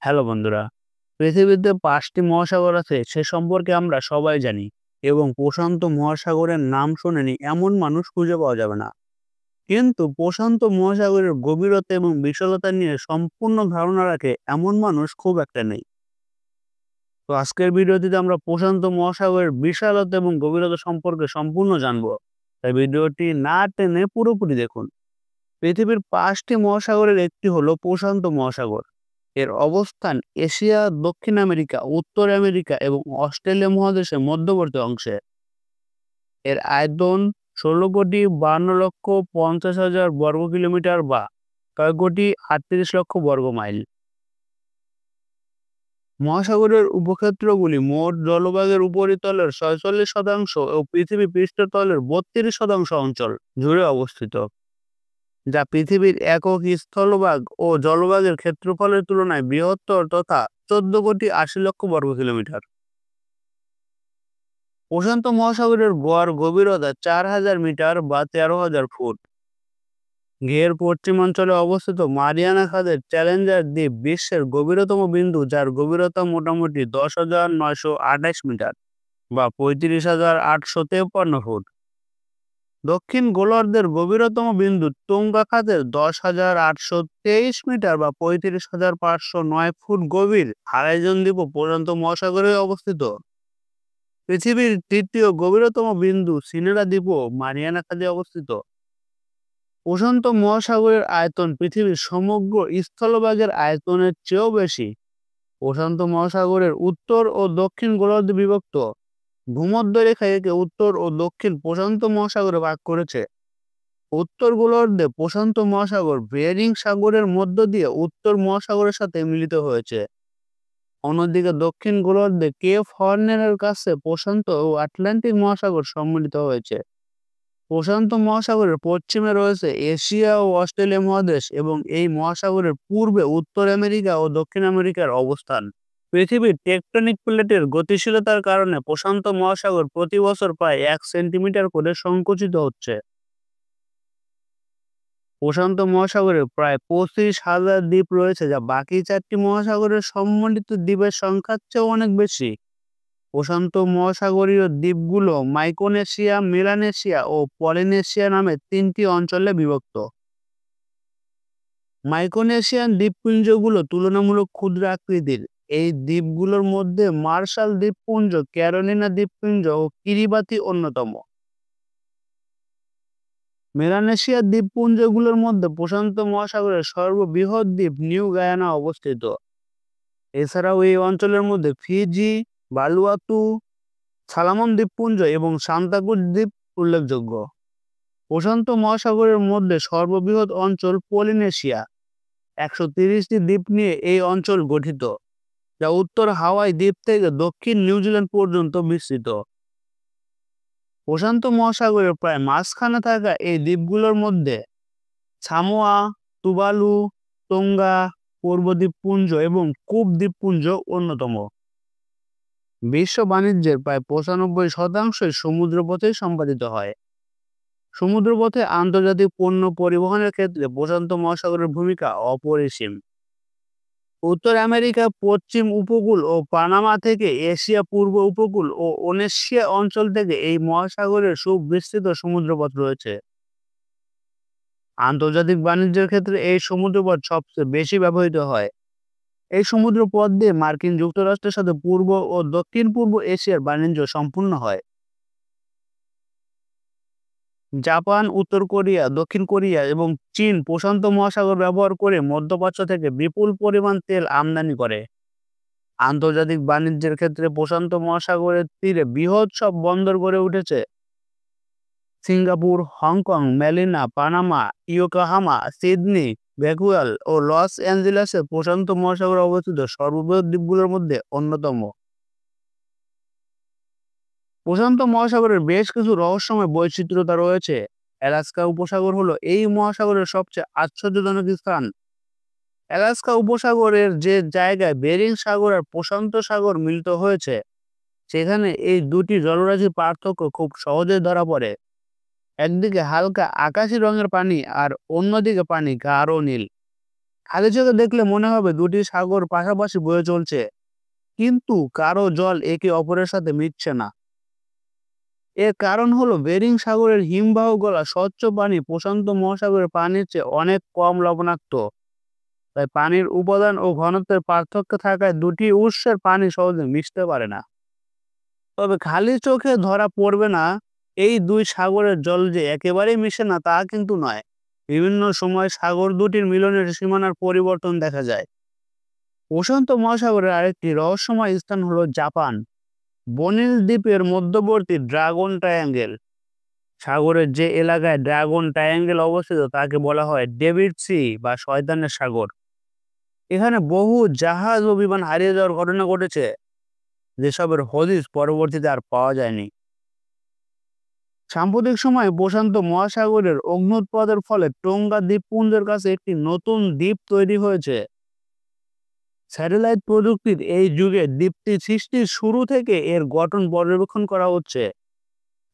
Hello বন্ধুরা, পৃথিবীতে ৫টি মহাসাগর আছে সে সম্পর্কে আমরা সবাই জানি এবং প্রশান্ত মহাসাগরের নাম শোনেনি এমন মানুষ খুঁজে পাওয়া যাবে না। কিন্তু প্রশান্ত মহাসাগরের গভীরতা এবং বিশালতা নিয়ে সম্পূর্ণ ধারণা রাখে এমন মানুষ খুব একটা নেই। তো আজকের ভিডিওটিতে আমরা প্রশান্ত মহাসাগরের বিশালতা এবং গভীরতা সম্পর্কে সম্পূর্ণ জানবো। তাই ভিডিওটি না টেনে পুরোপুরি দেখুন। পৃথিবীর ৫টি মহাসাগরের একটি হলো প্রশান্ত মহাসাগর। এর অবস্থান এশিয়া, দক্ষিণ আমেরিকা, উত্তর আমেরিকা এবং অস্ট্রেলিয়া মহাদেশের মধ্যবর্তী অংশে। এর আয়তন ১৬,৫২,৫০,০০০ বর্গ কিলোমিটার বা ৬,৩৮,০০,০০০ বর্গ মাইল। মহাসাগরের উপক্ষেত্রগুলি মোট জলভাগের উপরিতলের ৪৬% ও পৃথিবী পৃষ্ঠতলের ৩২% অঞ্চল জুড়ে অবস্থিত, যা পৃথিবীর একক স্থলভাগ ও জলভাগের ক্ষেত্রফলের তুলনায় বৃহত্তর তথা ১৪,৮০,০০,০০০ বর্গ কিলোমিটার। প্রশান্ত মহাসাগরের গড় গভীরতা ৪,০০০ মিটার বা ১৩,০০০ ফুট। এর পশ্চিমাঞ্চলে অবস্থিত মারিয়ানা খাদের চ্যালেঞ্জার দ্বীপ বিশ্বের গভীরতম বিন্দু, যার গভীরতা মোটামুটি ১০,৯২৮ মিটার বা ৩৫,৮৫৩ ফুট। দক্ষিণ গোলার্ধের গভীরতম বিন্দু তোঙ্গা খাতের ১০,৮২৩ মিটার বা ৩৫,৫০৯ ফুট গভীর হারাইজন দ্বীপ প্রশান্ত মহাসাগরে অবস্থিত। পৃথিবীর তৃতীয় গভীরতম বিন্দু সিনেরা দ্বীপও মারিয়ানা খাদে অবস্থিত। প্রশান্ত মহাসাগরের আয়তন পৃথিবীর সমগ্র স্থলভাগের আয়তনের চেয়েও বেশি। প্রশান্ত মহাসাগরের উত্তর ও দক্ষিণ গোলার্ধ বিভক্ত। ভূমধ্যরেখা একে উত্তর ও দক্ষিণ প্রশান্ত মহাসাগরে ভাগ করেছে। উত্তর গোলার্ধে প্রশান্ত মহাসাগর বেরিং সাগরের মধ্য দিয়ে উত্তর মহাসাগরের সাথে মিলিত হয়েছে। অন্যদিকে দক্ষিণ গোলার্ধে কেপ হর্নের কাছে প্রশান্ত ও আটলান্টিক মহাসাগর সম্মিলিত হয়েছে। প্রশান্ত মহাসাগরের পশ্চিমে রয়েছে এশিয়া ও অস্ট্রেলিয়া মহাদেশ এবং এই মহাসাগরের পূর্বে উত্তর আমেরিকা ও দক্ষিণ আমেরিকার অবস্থান। পৃথিবীর টেকটনিক প্লেটের গতিশীলতার কারণে প্রশান্ত মহাসাগর প্রতি বছর প্রায় ১ সেন্টিমিটার করে সংকুচিত হচ্ছে। প্রশান্ত মহাসাগরে প্রায় ২৫,০০০ দ্বীপ রয়েছে, যা বাকি ৪টি মহাসাগরের সম্মিলিত দ্বীপের সংখ্যার চেয়েও অনেক বেশি। প্রশান্ত মহাসাগরীয় দ্বীপগুলো মাইক্রোনেশিয়া, মেলানেশিয়া ও পলিনেশিয়া নামে ৩টি অঞ্চলে বিভক্ত। মাইক্রোনেশিয়ান দ্বীপপুঞ্জগুলো তুলনামূলক ক্ষুদ্র আকৃতির। এই দ্বীপগুলোর মধ্যে মার্শাল দ্বীপপুঞ্জ, ক্যারোলিনা দ্বীপপুঞ্জ ও কিরিবাতি অন্যতম। মেলানেশিয়ার দ্বীপপুঞ্জগুলোর মধ্যে প্রশান্ত মহাসাগরের সর্ববৃহৎ দ্বীপ নিউ গায়ানা অবস্থিত। এছাড়াও এই অঞ্চলের মধ্যে ফিজি, ভানুয়াতু, সলোমন দ্বীপপুঞ্জ এবং সান্তা ক্রুজ দ্বীপ উল্লেখযোগ্য। প্রশান্ত মহাসাগরের মধ্যে সর্ববৃহৎ অঞ্চল পলিনেশিয়া। ১৩০টি দ্বীপ নিয়ে এই অঞ্চল গঠিত, যা উত্তর হাওয়াই দ্বীপ থেকে দক্ষিণ নিউজিল্যান্ড পর্যন্ত বিস্তৃত। প্রশান্ত মহাসাগরের প্রায় মাঝখানে থাকা এই দ্বীপগুলোর মধ্যে সামোয়া, তুভালু, তোঙ্গা, পূর্ব দ্বীপপুঞ্জ এবং কুক দ্বীপপুঞ্জ অন্যতম। বিশ্ব বাণিজ্যের প্রায় ৯৫% সমুদ্রপথেই সম্পাদিত হয়। সমুদ্রপথে আন্তর্জাতিক পণ্য পরিবহনের ক্ষেত্রে প্রশান্ত মহাসাগরের ভূমিকা অপরিসীম। উত্তর আমেরিকা পশ্চিম উপকূল ও পানামা থেকে এশিয়া পূর্ব উপকূল ও ওনেশিয়া অঞ্চল থেকে এই মহাসাগরের সুবিস্তৃত সমুদ্রপথ রয়েছে। আন্তর্জাতিক বাণিজ্যের ক্ষেত্রে এই সমুদ্রপথ সবচেয়ে বেশি ব্যবহৃত হয়। এই সমুদ্রপথ দিয়ে মার্কিন যুক্তরাষ্ট্রের সাথে পূর্ব ও দক্ষিণ পূর্ব এশিয়ার বাণিজ্য সম্পূর্ণ হয়। জাপান, উত্তর কোরিয়া, দক্ষিণ কোরিয়া এবং চীন প্রশান্ত মহাসাগর ব্যবহার করে মধ্যপ্রাচ্য থেকে বিপুল পরিমাণ তেল আমদানি করে। আন্তর্জাতিক বাণিজ্যের ক্ষেত্রে প্রশান্ত মহাসাগরের তীরে বৃহৎ সব বন্দর গড়ে উঠেছে। Singapore, Hong Kong, Manila, Panama, Yokohama, Sydney, ভ্যাকুয়াল ও লস অ্যাঞ্জেলেসে প্রশান্ত মহাসাগরে অবস্থিত সর্ববৃহৎ দ্বীপগুলোর মধ্যে অন্যতম। প্রশান্ত মহাসাগরের বেশ কিছু রহস্যময় বৈচিত্র্যতা রয়েছে। আলাস্কা উপসাগর হলো এই মহাসাগরের সবচেয়ে আশ্চর্যজনক স্থান। আলাস্কা উপসাগরের যে জায়গায় বেরিং সাগর আর প্রশান্ত সাগর মিলিত হয়েছে, সেখানে এই দুটি জলরাশির পার্থক্য খুব সহজেই ধরা পড়ে। একদিকে হালকা আকাশি রঙের পানি আর অন্যদিকে পানি গাঢ় নীল। খালি চোখে দেখলে মনে হবে দুটি সাগর পাশাপাশি বয়ে চলছে, কিন্তু কারো জল একে অপরের সাথে মিশছে না। এর কারণ হলো বেরিং সাগরের হিমবাহ গলা স্বচ্ছ পানি প্রশান্ত মহাসাগরের পানির চেয়ে অনেক কম লবণাক্ত। তাই পানির উপাদান ও ঘনত্বের পার্থক্য থাকায় দুটি উৎসের পানি সহজে মিশতে পারে না। তবে খালি চোখে ধরা পড়বে না এই দুই সাগরের জল যে একেবারেই মিশে না তা কিন্তু নয়। বিভিন্ন সময় সাগর দুটির মিলনের সীমানার পরিবর্তন দেখা যায়। প্রশান্ত মহাসাগরের আরেকটি রহস্যময় স্থান হলো জাপান বনিল দ্বীপের মধ্যবর্তী ড্রাগন ট্রায়াঙ্গেল। সাগরের যে এলাকায় ড্রাগন ট্রায়াঙ্গেল অবস্থিত তাকে বলা হয় ডেভিড সি বা শয়তানের সাগর। এখানে বহু জাহাজ ও বিমান হারিয়ে যাওয়ার ঘটনা ঘটেছে, যেসবের হদিস পরবর্তীতে আর পাওয়া যায়নি। সাম্প্রতিক সময়ে প্রশান্ত মহাসাগরের অগ্ন্যুৎপাতের ফলে টোঙ্গা দ্বীপপুঞ্জের কাছে একটি নতুন দ্বীপ তৈরি হয়েছে। স্যাটেলাইট প্রযুক্তির এই যুগে দ্বীপটি সৃষ্টির শুরু থেকে এর গঠন পর্যবেক্ষণ করা হচ্ছে।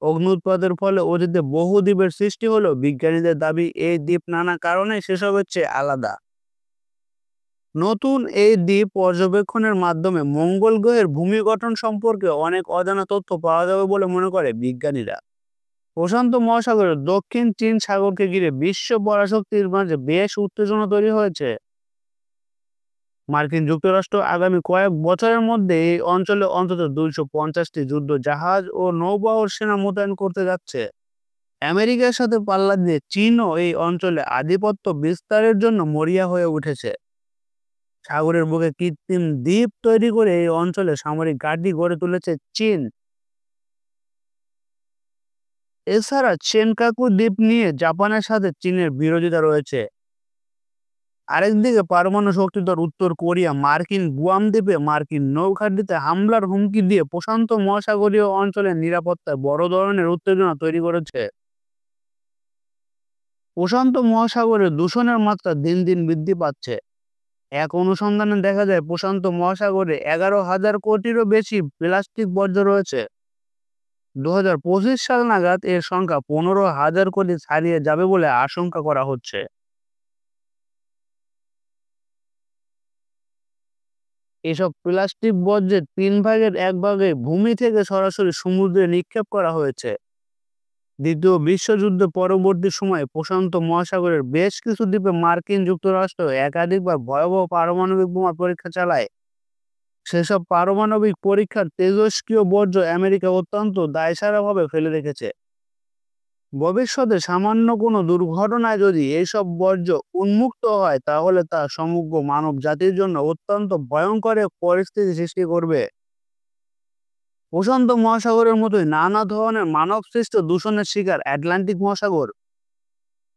অগ্ন্যুৎপাতের ফলে অতীতে বহু দ্বীপের সৃষ্টি হলেও বিজ্ঞানীদের দাবি এই দ্বীপ নানা কারণে সেসবের চেয়ে আলাদা। নতুন এই দ্বীপ পর্যবেক্ষণের মাধ্যমে মঙ্গল গ্রহের ভূমি গঠন সম্পর্কে অনেক অজানা তথ্য পাওয়া যাবে বলে মনে করে বিজ্ঞানীরা। প্রশান্ত মহাসাগরের দক্ষিণ চীন সাগরকে ঘিরে বিশ্ব পরাশক্তির মাঝে বেশ উত্তেজনা তৈরি হয়েছে। মার্কিন যুক্তরাষ্ট্র আগামী কয়েক বছরের মধ্যে এই অঞ্চলে অন্তত 250টি যুদ্ধ জাহাজ ও নৌবহর সেনা মোতায়েন করতে যাচ্ছে। আমেরিকার সাথে পাল্লা দিয়ে চীনও এই অঞ্চলে আধিপত্য বিস্তারের জন্য মরিয়া হয়ে উঠেছে। সাগরের বুকে কৃত্রিম দ্বীপ তৈরি করে এই অঞ্চলে সামরিক ঘাঁটি গড়ে তুলেছে চীন। এছাড়া চেনকাকু দ্বীপ নিয়ে জাপানের সাথে চীনের বিরোধিতা রয়েছে। আরেকদিকে পারমাণু শক্তিধর উত্তর কোরিয়া মার্কিন গুয়াম দ্বীপে মার্কিন নৌঘাঁটিতে হামলার হুমকি দিয়ে প্রশান্ত মহাসাগরীয় অঞ্চলের নিরাপত্তায় বড় ধরনের উত্তেজনা তৈরি করেছে। প্রশান্ত মহাসাগরে দূষণের মাত্রা দিন দিন বৃদ্ধি পাচ্ছে। এক অনুসন্ধানে দেখা যায় প্রশান্ত মহাসাগরে 11,000 কোটিরও বেশি প্লাস্টিক বর্জ্য রয়েছে। 2025 সাল নাগাদ এর সংখ্যা 15,000 কোটি ছাড়িয়ে যাবে বলে আশঙ্কা করা হচ্ছে। এসব প্লাস্টিক বর্জ্যের 1/3 ভূমি থেকে সরাসরি সমুদ্রে নিক্ষেপ করা হয়েছে। দ্বিতীয় বিশ্বযুদ্ধ পরবর্তী সময়ে প্রশান্ত মহাসাগরের বেশ কিছু দ্বীপে মার্কিন যুক্তরাষ্ট্র একাধিকবার ভয়াবহ পারমাণবিক বোমা পরীক্ষা চালায়। সেসব পারমাণবিক পরীক্ষার তেজস্ক্রিয় বর্জ্য আমেরিকা অত্যন্ত দায়সারাভাবে ফেলে রেখেছে। ভবিষ্যতে সামান্য কোনো দুর্ঘটনায় যদি এইসব বর্জ্য উন্মুক্ত হয় তাহলে তা সমগ্র মানব জাতির জন্য অত্যন্ত ভয়ঙ্কর এক পরিস্থিতি সৃষ্টি করবে। প্রশান্ত মহাসাগরের মতোই নানা ধরনের মানব সৃষ্ট দূষণের শিকার আটলান্টিক মহাসাগর।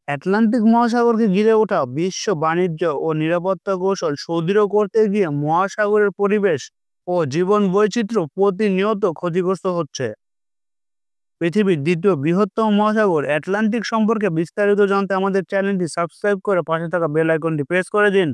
আটলান্টিক মহাসাগরকে ঘিরে ওঠা বিশ্ব বাণিজ্য ও নিরাপত্তা কৌশল সুদৃঢ় করতে গিয়ে মহাসাগরের পরিবেশ ও জীবন বৈচিত্র্য প্রতিনিয়ত ক্ষতিগ্রস্ত হচ্ছে। পৃথিবীর দ্বিতীয় বৃহত্তম মহাসাগর আটলান্টিক সম্পর্কে বিস্তারিত জানতে আমাদের চ্যানেলটি সাবস্ক্রাইব করে পাশে থাকা বেল আইকনটি প্রেস করে দিন।